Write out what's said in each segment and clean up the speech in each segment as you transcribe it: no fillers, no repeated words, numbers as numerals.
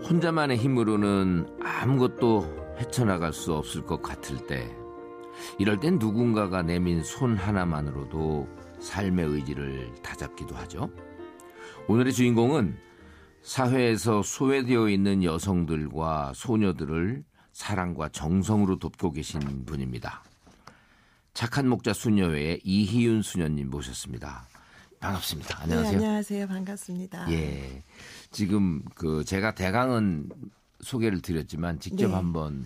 혼자만의 힘으로는 아무것도 헤쳐나갈 수 없을 것 같을 때, 이럴 땐 누군가가 내민 손 하나만으로도 삶의 의지를 다잡기도 하죠. 오늘의 주인공은 사회에서 소외되어 있는 여성들과 소녀들을 사랑과 정성으로 돕고 계신 분입니다. 착한 목자 수녀회의 이희윤 수녀님 모셨습니다. 반갑습니다. 안녕하세요. 네, 안녕하세요. 반갑습니다. 예, 지금 제가 대강은 소개를 드렸지만 직접 네. 한번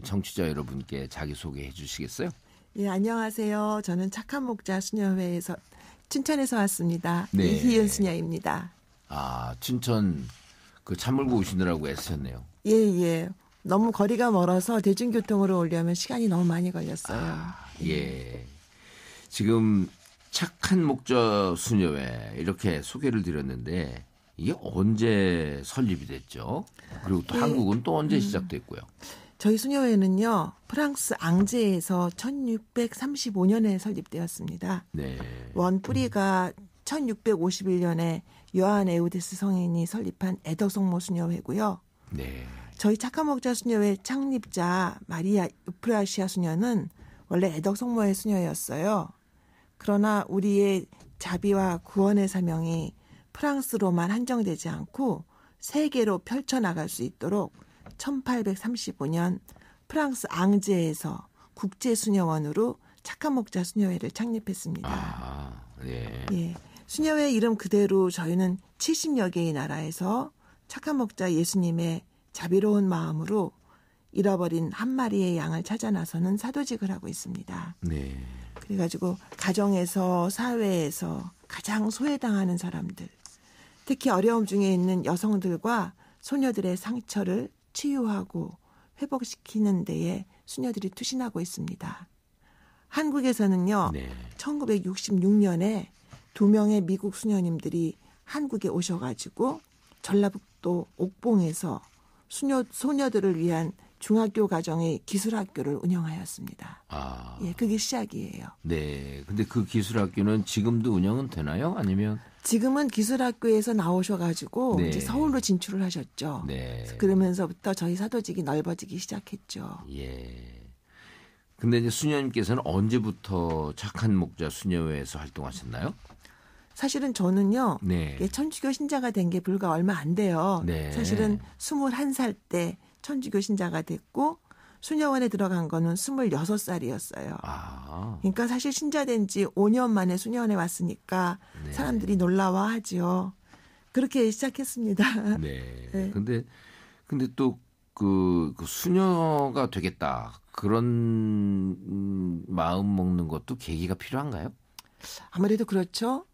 청취자 여러분께 자기 소개해 주시겠어요? 예, 안녕하세요. 저는 착한 목자 수녀회에서 춘천에서 왔습니다. 네. 이희윤 수녀입니다. 아, 춘천 차 몰고 오시느라고 애쓰셨네요. 예, 예. 너무 거리가 멀어서 대중교통으로 오려면 시간이 너무 많이 걸렸어요. 예. 지금 착한 목자 수녀회 이렇게 소개를 드렸는데 이게 언제 설립이 됐죠? 그리고 또 예. 한국은 또 언제 시작됐고요? 저희 수녀회는요, 프랑스 앙제에서 1635년에 설립되었습니다. 네. 원 뿌리가 1651년에 요한 에우데스 성인이 설립한 애덕성모 수녀회고요. 네. 저희 착한 목자 수녀회 창립자 마리아 유프라시아 수녀는 원래 애덕성모의 수녀였어요. 그러나 우리의 자비와 구원의 사명이 프랑스로만 한정되지 않고 세계로 펼쳐나갈 수 있도록 1835년 프랑스 앙제에서 국제수녀원으로 착한 목자 수녀회를 창립했습니다. 아, 예. 예, 수녀회 이름 그대로 저희는 70여 개의 나라에서 착한 목자 예수님의 자비로운 마음으로 잃어버린 한 마리의 양을 찾아 나서는 사도직을 하고 있습니다. 네. 그래가지고 가정에서 사회에서 가장 소외당하는 사람들, 특히 어려움 중에 있는 여성들과 소녀들의 상처를 치유하고 회복시키는 데에 수녀들이 투신하고 있습니다. 한국에서는요. 네. 1966년에 2명의 미국 수녀님들이 한국에 오셔가지고 전라북도 옥봉에서 소녀들을 위한 중학교 과정의 기술학교를 운영하였습니다. 아. 예, 그게 시작이에요. 네. 근데 그 기술학교는 지금도 운영은 되나요? 아니면? 지금은 기술학교에서 나오셔가지고 네. 이제 서울로 진출을 하셨죠. 네. 그러면서부터 저희 사도직이 넓어지기 시작했죠. 예. 근데 이제 수녀님께서는 언제부터 착한 목자 수녀회에서 활동하셨나요? 사실은 저는요. 네. 천주교 신자가 된 게 불과 얼마 안 돼요. 네. 사실은 21살 때 천주교 신자가 됐고 수녀원에 들어간 거는 26살이었어요. 아. 그러니까 사실 신자된 지 5년 만에 수녀원에 왔으니까 네. 사람들이 놀라워하지요. 그렇게 시작했습니다. 네. 네. 근데 또 그 수녀가 되겠다. 그런 마음 먹는 것도 계기가 필요한가요? 아무래도 그렇죠.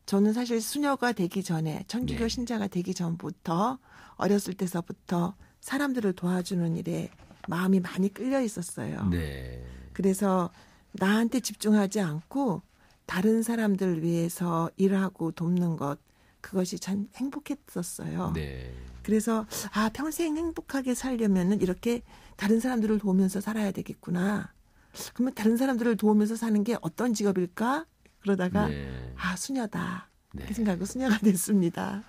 저는 사실 수녀가 되기 전에 천주교 네. 신자가 되기 전부터 어렸을 때서부터 사람들을 도와주는 일에 마음이 많이 끌려 있었어요. 네. 그래서 나한테 집중하지 않고 다른 사람들 위해서 일하고 돕는 것, 그것이 참 행복했었어요. 네. 그래서 평생 행복하게 살려면은 이렇게 다른 사람들을 도우면서 살아야 되겠구나. 그러면 다른 사람들을 도우면서 사는 게 어떤 직업일까? 그러다가 네. 수녀다. 네. 이렇게 생각하고 수녀가 됐습니다.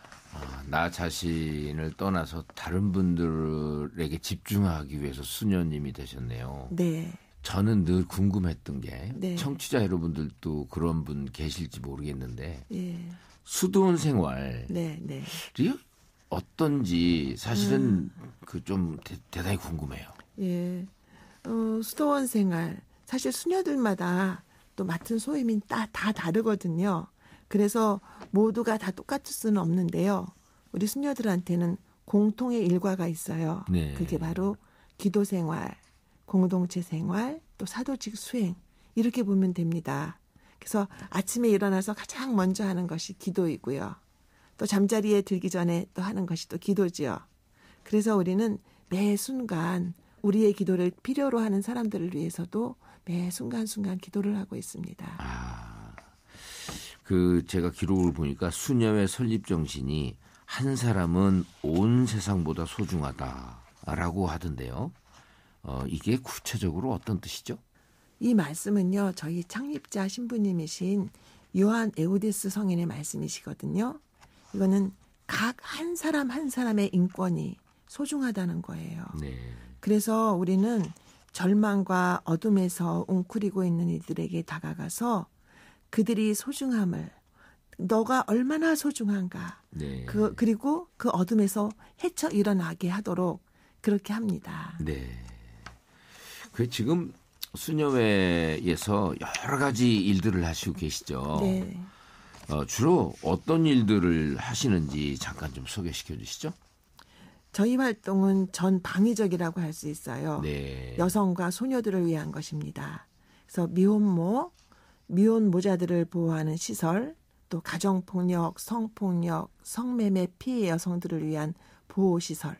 나 자신을 떠나서 다른 분들에게 집중하기 위해서 수녀님이 되셨네요. 네. 저는 늘 궁금했던 게 네. 청취자 여러분들도 그런 분 계실지 모르겠는데 예. 수도원 생활이 네, 네. 어떤지 사실은 좀 대단히 궁금해요. 예. 수도원 생활. 사실 수녀들마다 또 맡은 소임이 다 다르거든요. 그래서 모두가 다 똑같을 수는 없는데요. 우리 수녀들한테는 공통의 일과가 있어요. 네. 그게 바로 기도 생활, 공동체 생활, 또 사도직 수행 이렇게 보면 됩니다. 그래서 아침에 일어나서 가장 먼저 하는 것이 기도이고요. 또 잠자리에 들기 전에 또 하는 것이 또 기도지요. 그래서 우리는 매 순간 우리의 기도를 필요로 하는 사람들을 위해서도 매 순간순간 기도를 하고 있습니다. 제가 기록을 보니까 수녀회 설립 정신이 한 사람은 온 세상보다 소중하다라고 하던데요. 이게 구체적으로 어떤 뜻이죠? 이 말씀은요. 저희 창립자 신부님이신 요한 에우데스 성인의 말씀이시거든요. 이거는 각 한 사람 한 사람의 인권이 소중하다는 거예요. 네. 그래서 우리는 절망과 어둠에서 웅크리고 있는 이들에게 다가가서 그들이 소중함을 너가 얼마나 소중한가 네. 그리고 그 어둠에서 헤쳐 일어나게 하도록 그렇게 합니다. 네. 그 지금 수녀회에서 여러 가지 일들을 하시고 계시죠. 네. 주로 어떤 일들을 하시는지 잠깐 좀 소개시켜 주시죠. 저희 활동은 전 방위적이라고 할 수 있어요. 네. 여성과 소녀들을 위한 것입니다. 그래서 미혼모, 미혼모자들을 보호하는 시설, 또 가정폭력, 성폭력, 성매매 피해 여성들을 위한 보호시설,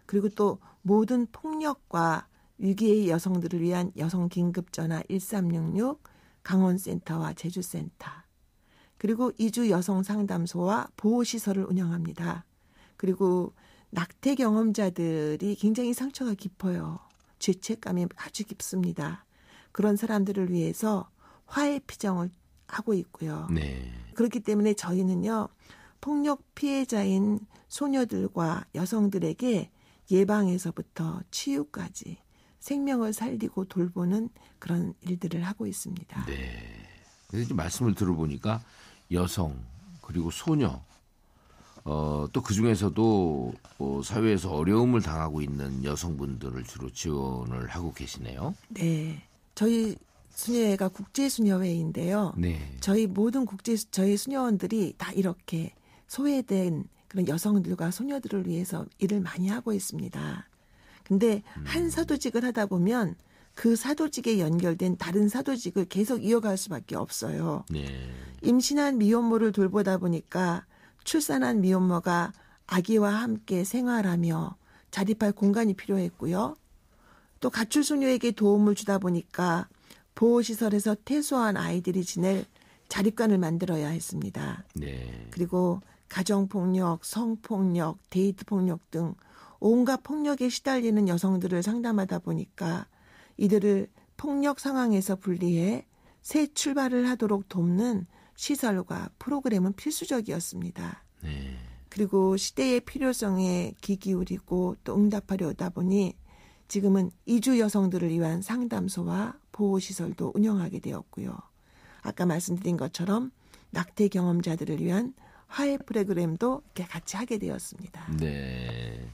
그리고 또 모든 폭력과 위기의 여성들을 위한 여성긴급전화 1366, 강원센터와 제주센터, 그리고 이주 여성상담소와 보호시설을 운영합니다. 그리고 낙태 경험자들이 굉장히 상처가 깊어요. 죄책감이 아주 깊습니다. 그런 사람들을 위해서 화해 피정을 하고 있고요. 네. 그렇기 때문에 저희는요, 폭력 피해자인 소녀들과 여성들에게 예방에서부터 치유까지 생명을 살리고 돌보는 그런 일들을 하고 있습니다. 네. 그래서 이제 말씀을 들어보니까 여성 그리고 소녀 또 그중에서도 사회에서 어려움을 당하고 있는 여성분들을 주로 지원을 하고 계시네요. 네. 저희 수녀회가 국제수녀회인데요. 네. 저희 모든 저희 수녀원들이 다 이렇게 소외된 그런 여성들과 소녀들을 위해서 일을 많이 하고 있습니다. 근데 한 사도직을 하다 보면 그 사도직에 연결된 다른 사도직을 계속 이어갈 수밖에 없어요. 네. 임신한 미혼모를 돌보다 보니까 출산한 미혼모가 아기와 함께 생활하며 자립할 공간이 필요했고요. 또 가출소녀에게 도움을 주다 보니까 보호시설에서 퇴소한 아이들이 지낼 자립관을 만들어야 했습니다. 네. 그리고 가정폭력, 성폭력, 데이트폭력 등 온갖 폭력에 시달리는 여성들을 상담하다 보니까 이들을 폭력 상황에서 분리해 새 출발을 하도록 돕는 시설과 프로그램은 필수적이었습니다. 네. 그리고 시대의 필요성에 귀 기울이고 또 응답하려다 보니 지금은 이주 여성들을 위한 상담소와 보호시설도 운영하게 되었고요. 아까 말씀드린 것처럼 낙태 경험자들을 위한 화해 프로그램도 이렇게 같이 하게 되었습니다. 네.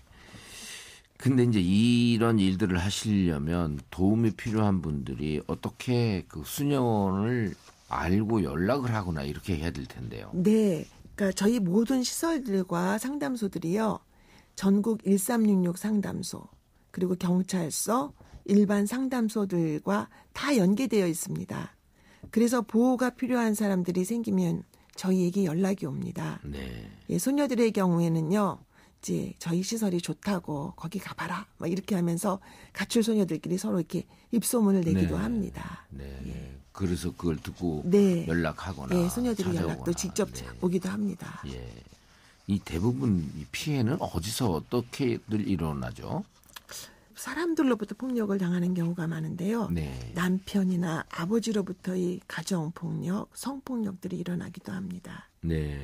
근데 이제 이런 일들을 하시려면 도움이 필요한 분들이 어떻게 그 수녀원을 알고 연락을 하거나 이렇게 해야 될 텐데요. 네. 그러니까 저희 모든 시설들과 상담소들이요. 전국 1366 상담소, 그리고 경찰서, 일반 상담소들과 다 연계되어 있습니다. 그래서 보호가 필요한 사람들이 생기면 저희에게 연락이 옵니다. 네. 예, 소녀들의 경우에는요. 이제 저희 시설이 좋다고 거기 가봐라 막 이렇게 하면서 가출 소녀들끼리 서로 이렇게 입소문을 내기도 네. 합니다. 네. 예. 그래서 그걸 듣고 네. 연락하거나 예, 소녀들이 찾아오거나. 연락도 직접 네. 오기도 합니다. 예. 이 대부분 이 피해는 어디서 어떻게들 일어나죠? 사람들로부터 폭력을 당하는 경우가 많은데요. 네. 남편이나 아버지로부터의 가정폭력, 성폭력들이 일어나기도 합니다. 네.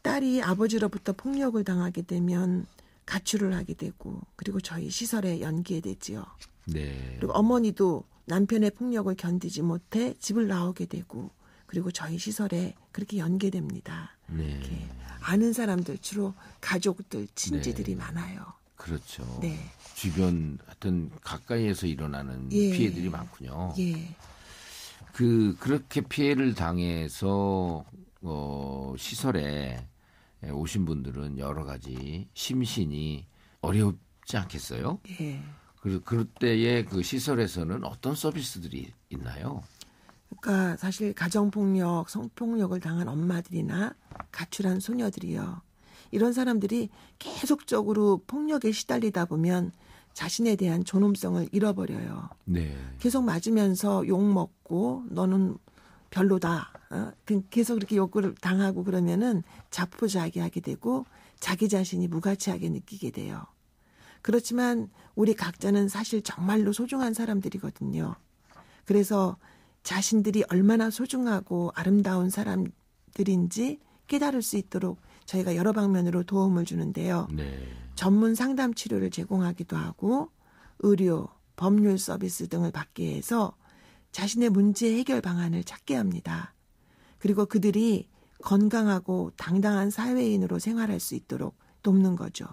딸이 아버지로부터 폭력을 당하게 되면 가출을 하게 되고 그리고 저희 시설에 연계되지요. 네. 그리고 어머니도 남편의 폭력을 견디지 못해 집을 나오게 되고 그리고 저희 시설에 그렇게 연계됩니다. 네. 이렇게 아는 사람들 주로 가족들, 친지들이 네. 많아요. 그렇죠. 네. 주변 하여튼 가까이에서 일어나는 예. 피해들이 많군요. 예. 그렇게 피해를 당해서 시설에 오신 분들은 여러 가지 심신이 어렵지 않겠어요? 예. 그래서 그럴 때에 그 시설에서는 어떤 서비스들이 있나요? 그러니까 사실 가정폭력, 성폭력을 당한 엄마들이나 가출한 소녀들이요. 이런 사람들이 계속적으로 폭력에 시달리다 보면 자신에 대한 존엄성을 잃어버려요. 네. 계속 맞으면서 욕먹고 너는 별로다. 계속 그렇게 욕을 당하고 그러면은 자포자기하게 되고 자기 자신이 무가치하게 느끼게 돼요. 그렇지만 우리 각자는 사실 정말로 소중한 사람들이거든요. 그래서 자신들이 얼마나 소중하고 아름다운 사람들인지 깨달을 수 있도록 저희가 여러 방면으로 도움을 주는데요. 네. 전문 상담 치료를 제공하기도 하고 의료, 법률 서비스 등을 받게 해서 자신의 문제 해결 방안을 찾게 합니다. 그리고 그들이 건강하고 당당한 사회인으로 생활할 수 있도록 돕는 거죠.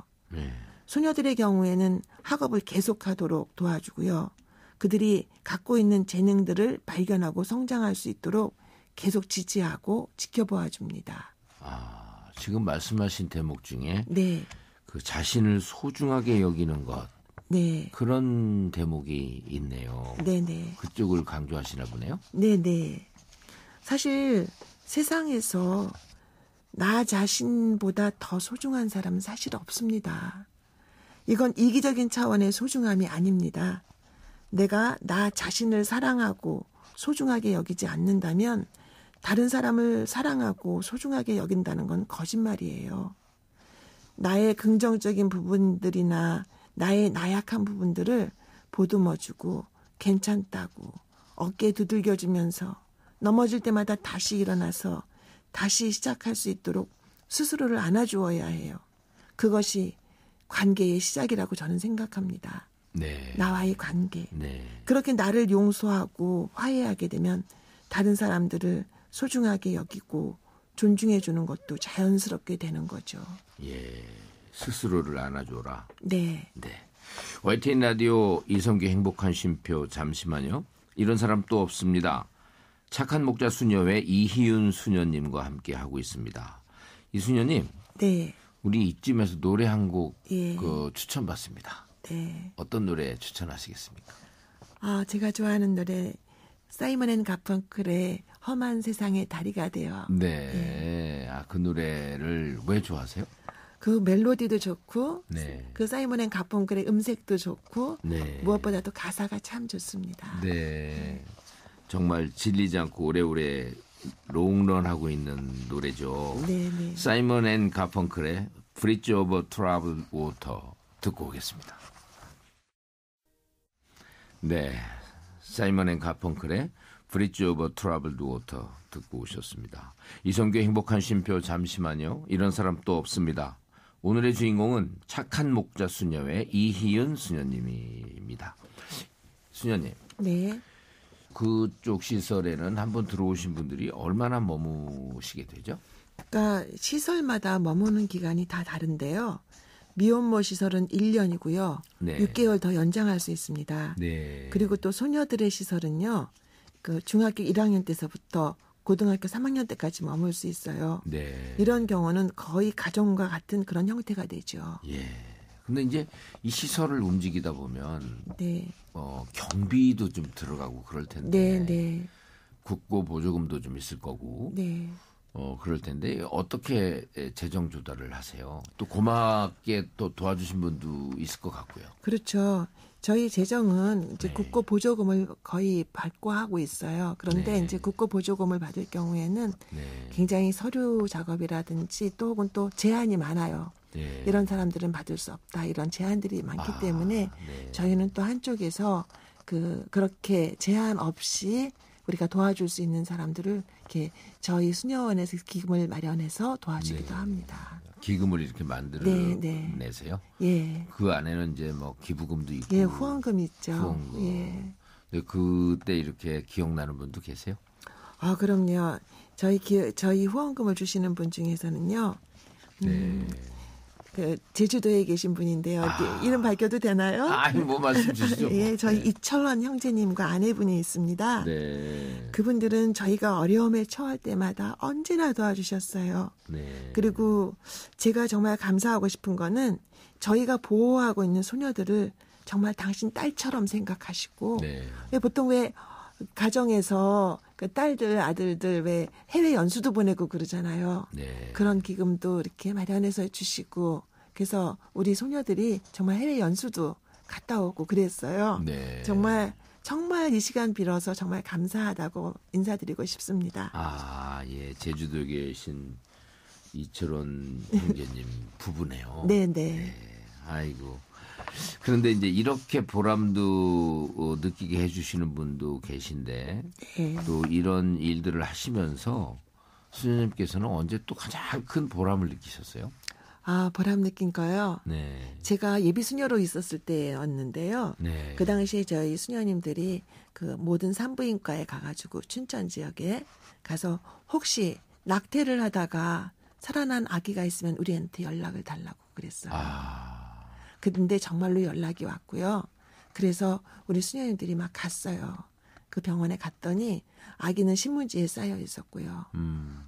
소녀들의 경우에는 학업을 계속하도록 도와주고요. 그들이 갖고 있는 재능들을 발견하고 성장할 수 있도록 계속 지지하고 지켜보아 줍니다. 아, 지금 말씀하신 대목 중에 네. 그 자신을 소중하게 여기는 것 네. 그런 대목이 있네요. 네네. 그쪽을 강조하시나 보네요. 네네. 사실 세상에서 나 자신보다 더 소중한 사람은 사실 없습니다. 이건 이기적인 차원의 소중함이 아닙니다. 내가 나 자신을 사랑하고 소중하게 여기지 않는다면 다른 사람을 사랑하고 소중하게 여긴다는 건 거짓말이에요. 나의 긍정적인 부분들이나 나의 나약한 부분들을 보듬어주고 괜찮다고 어깨 두들겨주면서 넘어질 때마다 다시 일어나서 다시 시작할 수 있도록 스스로를 안아주어야 해요. 그것이 관계의 시작이라고 저는 생각합니다. 네. 나와의 관계. 네. 그렇게 나를 용서하고 화해하게 되면 다른 사람들을 소중하게 여기고 존중해 주는 것도 자연스럽게 되는 거죠. 예. 스스로를 안아줘라. 네. 네. YTN 라디오 이성규 행복한 쉼표 잠시만요. 이런 사람 또 없습니다. 착한 목자 수녀회 이희윤 수녀님과 함께 하고 있습니다. 이 수녀님, 네. 우리 이쯤에서 노래 한 곡 예. 추천받습니다. 네. 어떤 노래 추천하시겠습니까? 아, 제가 좋아하는 노래 사이먼 앤 가펑클의 험한 세상의 다리가 되어. 네. 아, 그 노래를 왜 좋아하세요? 그 멜로디도 좋고 네. 그 사이먼 앤 가펑클의 음색도 좋고 네. 무엇보다도 가사가 참 좋습니다. 네. 정말 질리지 않고 오래오래 롱런하고 있는 노래죠. 네네. 사이먼 앤 가펑클의 Bridge over Troubled Water 듣고 오겠습니다. 네. 사이먼 앤 가펑클의 Bridge over Troubled Water 듣고 오셨습니다. 이성규의 행복한 쉼표 잠시만요. 이런 사람 또 없습니다. 오늘의 주인공은 착한 목자 수녀회 이희윤 수녀님입니다. 수녀님. 네. 그쪽 시설에는 한번 들어오신 분들이 얼마나 머무시게 되죠? 그러니까 시설마다 머무는 기간이 다 다른데요. 미혼모 시설은 1년이고요. 네. 6개월 더 연장할 수 있습니다. 네. 그리고 또 소녀들의 시설은요. 그 중학교 1학년 때서부터 고등학교 3학년 때까지 머물 수 있어요. 네. 이런 경우는 거의 가정과 같은 그런 형태가 되죠. 예. 근데 이제 이 시설을 움직이다 보면 네. 경비도 좀 들어가고 그럴 텐데 네, 네. 국고 보조금도 좀 있을 거고 네. 그럴 텐데 어떻게 재정 조달을 하세요? 또 고맙게 또 도와주신 분도 있을 것 같고요. 그렇죠. 저희 재정은 이제 네. 국고 보조금을 거의 받고 하고 있어요. 그런데 네. 이제 국고 보조금을 받을 경우에는 네. 굉장히 서류 작업이라든지 또 혹은 또 제한이 많아요. 네. 이런 사람들은 받을 수 없다. 이런 제한들이 많기 때문에 네. 저희는 또 한쪽에서 그렇게 제한 없이 우리가 도와줄 수 있는 사람들을 이렇게 저희 수녀원에서 기금을 마련해서 도와주기도 네. 합니다. 기금을 이렇게 만들어내세요? 예. 그 안에는 이제 뭐 기부금도 있고, 예, 후원금 있죠. 후원금. 예. 근데 그때 이렇게 기억나는 분도 계세요? 아, 그럼요. 저희 후원금을 주시는 분 중에서는요. 네. 그 제주도에 계신 분인데요. 이름 밝혀도 되나요? 아니 뭐 말씀 주시죠. 예, 저희 네. 이철원 형제님과 아내분이 있습니다. 네. 그분들은 저희가 어려움에 처할 때마다 언제나 도와주셨어요. 네. 그리고 제가 정말 감사하고 싶은 거는 저희가 보호하고 있는 소녀들을 정말 당신 딸처럼 생각하시고 네. 보통 왜 가정에서 그 딸들 아들들 왜 해외 연수도 보내고 그러잖아요. 네. 그런 기금도 이렇게 마련해서 주시고 그래서 우리 소녀들이 정말 해외 연수도 갔다 오고 그랬어요. 네. 정말 이 시간 빌어서 정말 감사하다고 인사드리고 싶습니다. 아, 예. 제주도에 계신 이철원 형제님 부부네요. 네. 네. 아이고. 그런데 이제 이렇게 보람도 느끼게 해주시는 분도 계신데 네. 또 이런 일들을 하시면서 수녀님께서는 언제 또 가장 큰 보람을 느끼셨어요? 보람 느낀 거요. 네. 제가 예비 수녀로 있었을 때였는데요. 네. 그 당시에 저희 수녀님들이 그 모든 산부인과에 가가지고 춘천 지역에 가서 혹시 낙태를 하다가 살아난 아기가 있으면 우리한테 연락을 달라고 그랬어요. 근데 정말로 연락이 왔고요. 그래서 우리 수녀님들이 막 갔어요. 그 병원에 갔더니 아기는 신문지에 쌓여 있었고요.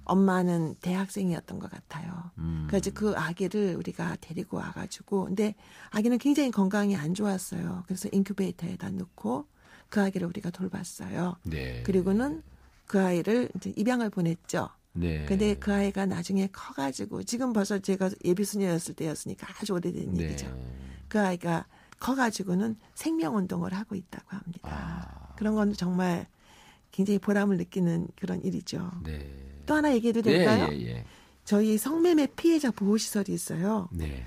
엄마는 대학생이었던 것 같아요. 그래서 그 아기를 우리가 데리고 와가지고, 근데 아기는 굉장히 건강이 안 좋았어요. 그래서 인큐베이터에다 넣고 그 아기를 우리가 돌봤어요. 네. 그리고는 그 아이를 이제 입양을 보냈죠. 네. 근데 그 아이가 나중에 커가지고, 지금 벌써 제가 예비수녀였을 때였으니까 아주 오래된 네. 얘기죠. 그 아이가 커가지고는 생명운동을 하고 있다고 합니다. 그런 건 정말 굉장히 보람을 느끼는 그런 일이죠. 네. 또 하나 얘기해도 될까요? 예. 저희 성매매 피해자 보호시설이 있어요. 네.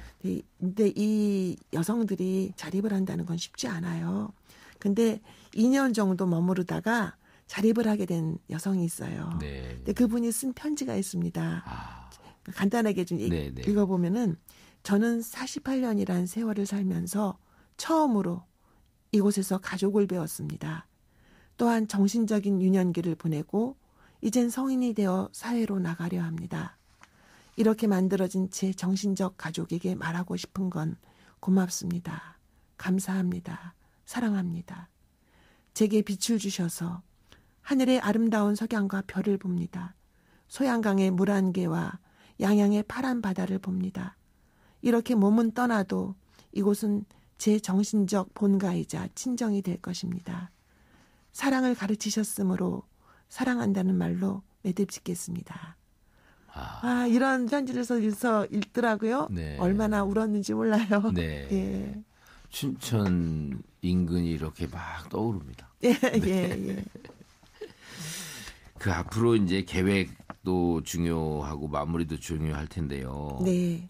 근데 이 여성들이 자립을 한다는 건 쉽지 않아요. 근데 2년 정도 머무르다가 자립을 하게 된 여성이 있어요. 네. 근데 그분이 쓴 편지가 있습니다. 간단하게 좀 네. 읽어보면은, 저는 48년이란 세월을 살면서 처음으로 이곳에서 가족을 배웠습니다. 또한 정신적인 유년기를 보내고 이젠 성인이 되어 사회로 나가려 합니다. 이렇게 만들어진 제 정신적 가족에게 말하고 싶은 건 고맙습니다. 감사합니다. 사랑합니다. 제게 빛을 주셔서 하늘의 아름다운 석양과 별을 봅니다. 소양강의 물 한 개와 양양의 파란 바다를 봅니다. 이렇게 몸은 떠나도 이곳은 제 정신적 본가이자 친정이 될 것입니다. 사랑을 가르치셨으므로 사랑한다는 말로 매듭짓겠습니다. 이런 편지를 써서 읽더라고요. 네. 얼마나 울었는지 몰라요. 네. 예. 춘천 인근이 이렇게 막 떠오릅니다. 예. 그 앞으로 이제 계획도 중요하고 마무리도 중요할 텐데요. 네.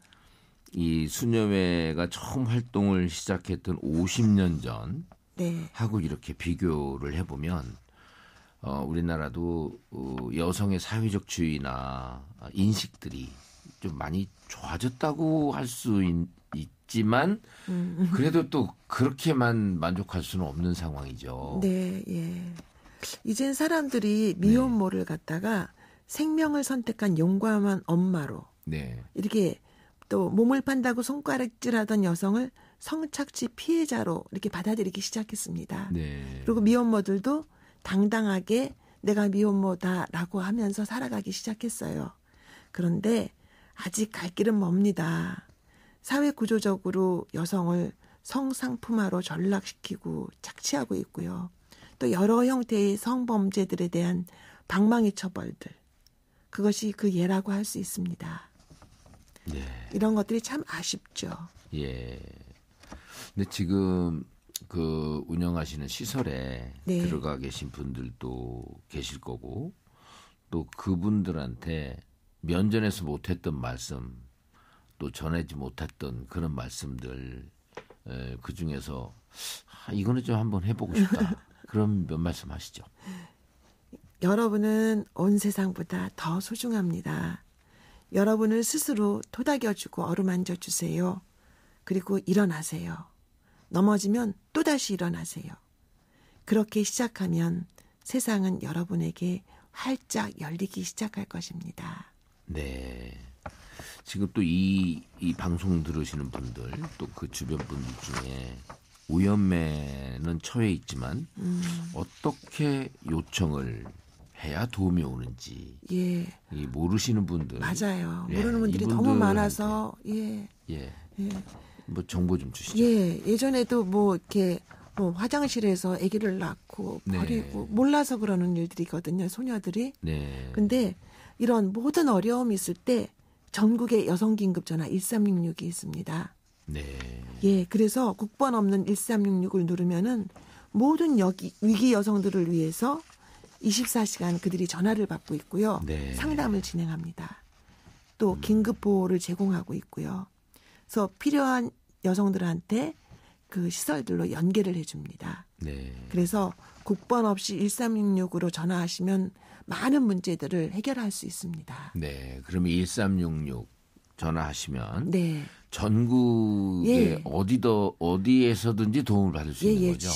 이 수녀회가 처음 활동을 시작했던 50년 전 네. 하고 이렇게 비교를 해보면 우리나라도 여성의 사회적 지위나 인식들이 좀 많이 좋아졌다고 할 수 있지만 그래도 또 그렇게만 만족할 수는 없는 상황이죠. 네, 예. 이젠 사람들이 미혼모를 갖다가 생명을 선택한 용감한 엄마로 네. 이렇게 또 몸을 판다고 손가락질하던 여성을 성착취 피해자로 이렇게 받아들이기 시작했습니다. 네. 그리고 미혼모들도 당당하게 내가 미혼모다라고 하면서 살아가기 시작했어요. 그런데 아직 갈 길은 멉니다. 사회 구조적으로 여성을 성상품화로 전락시키고 착취하고 있고요. 또 여러 형태의 성범죄들에 대한 방망이 처벌들, 그것이 그 예라고 할 수 있습니다. 네. 이런 것들이 참 아쉽죠. 예. 근데 지금 그 운영하시는 시설에 네. 들어가 계신 분들도 계실 거고 또 그분들한테 면전에서 못했던 말씀 또 전하지 못했던 그런 말씀들 그 중에서 이거는 좀 한번 해보고 싶다. 그럼 몇 말씀 하시죠. 여러분은 온 세상보다 더 소중합니다. 여러분을 스스로 토닥여주고 어루만져 주세요. 그리고 일어나세요. 넘어지면 또다시 일어나세요. 그렇게 시작하면 세상은 여러분에게 활짝 열리기 시작할 것입니다. 네. 지금 또 이 방송 들으시는 분들 또 그 주변 분들 중에 우연매는 처해 있지만 어떻게 요청을 해야 도움이 오는지 예. 이 모르시는 분들 맞아요. 예, 모르는 분들이 너무 이분들한테, 많아서 예. 뭐 정보 좀 주시죠. 예. 예전에도 뭐 이렇게 뭐 화장실에서 아기를 낳고 네. 버리고 몰라서 그러는 일들이거든요. 소녀들이. 네. 근데 이런 모든 어려움이 있을 때 전국에 여성긴급전화 1366이 있습니다. 네. 예, 그래서 국번 없는 1366을 누르면은 모든 위기 여성들을 위해서 24시간 그들이 전화를 받고 있고요. 네. 상담을 진행합니다. 또 긴급 보호를 제공하고 있고요. 그래서 필요한 여성들한테 그 시설들로 연계를 해줍니다. 네. 그래서 국번 없이 1366으로 전화하시면 많은 문제들을 해결할 수 있습니다. 네. 그러면 1366 전화하시면 네. 전국에 예. 어디에서든지 도움을 받을 수 있는 예. 거죠.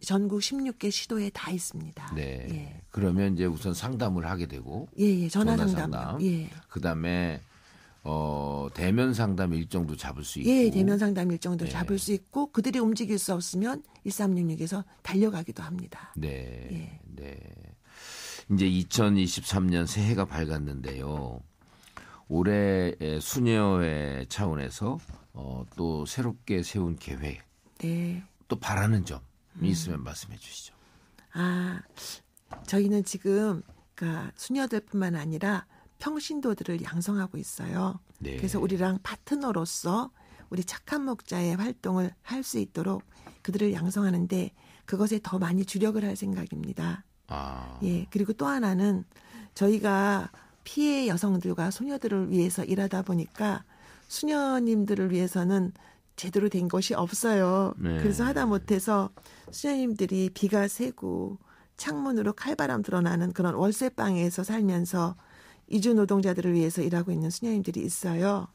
전국 16개 시도에 다 있습니다. 네. 예. 그러면 이제 우선 상담을 하게 되고 예. 전화 상담. 예. 그다음에 대면 상담 일정도 잡을 수 있고. 예, 대면 상담 일정도 네. 잡을 수 있고 그들이 움직일 수 없으면 1366에서 달려가기도 합니다. 네. 예. 네. 이제 2023년 새해가 밝았는데요. 올해 수녀회 차원에서 또 새롭게 세운 계획, 네. 또 바라는 점이 있으면 말씀해 주시죠. 저희는 지금 그러니까 수녀들뿐만 아니라 평신도들을 양성하고 있어요. 네. 그래서 우리랑 파트너로서 우리 착한 목자의 활동을 할 수 있도록 그들을 양성하는데 그것에 더 많이 주력을 할 생각입니다. 예. 그리고 또 하나는 저희가 피해 여성들과 소녀들을 위해서 일하다 보니까 수녀님들을 위해서는 제대로 된 것이 없어요. 네. 그래서 하다 못해서 수녀님들이 비가 새고 창문으로 칼바람 드러나는 그런 월세방에서 살면서 이주 노동자들을 위해서 일하고 있는 수녀님들이 있어요.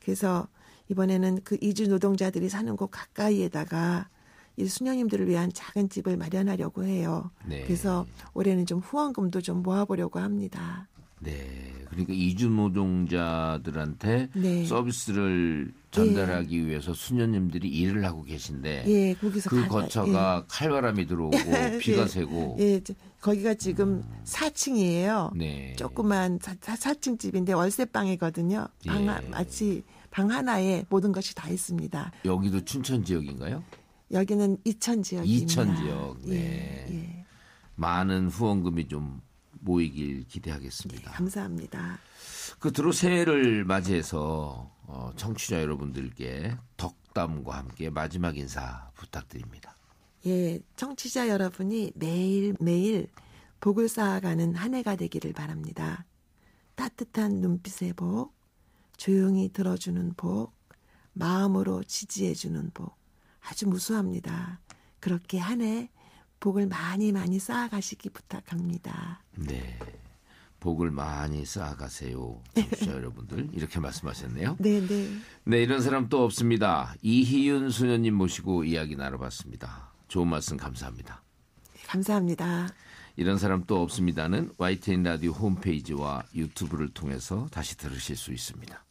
그래서 이번에는 그 이주 노동자들이 사는 곳 가까이에다가 이 수녀님들을 위한 작은 집을 마련하려고 해요. 네. 그래서 올해는 좀 후원금도 좀 모아보려고 합니다. 네. 그러니까 이주 노동자들한테 네. 서비스를 전달하기 위해서 수녀님들이 일을 하고 계신데 예, 거기서 그 거처가 칼바람이 들어오고 비가 예. 새고 예, 거기가 지금 4층이에요. 네. 조그만 4층 집인데 월세방이거든요. 마치 방 하나에 모든 것이 다 있습니다. 여기도 춘천 지역인가요? 여기는 이천 지역입니다. 이천 지역. 네. 예. 많은 후원금이 좀 모이길 기대하겠습니다. 감사합니다. 끝으로 새해를 맞이해서 청취자 여러분들께 덕담과 함께 마지막 인사 부탁드립니다. 예, 청취자 여러분이 매일매일 복을 쌓아가는 한 해가 되기를 바랍니다. 따뜻한 눈빛의 복, 조용히 들어주는 복, 마음으로 지지해주는 복, 아주 무수합니다. 그렇게 한 해 복을 많이 많이 쌓아가시기 부탁합니다. 네, 복을 많이 쌓아가세요. 청취자 여러분들 이렇게 말씀하셨네요. 네, 네. 네, 이런 사람 또 없습니다. 이희윤 수녀님 모시고 이야기 나눠봤습니다. 좋은 말씀 감사합니다. 감사합니다. 이런 사람 또 없습니다는 YTN 라디오 홈페이지와 유튜브를 통해서 다시 들으실 수 있습니다.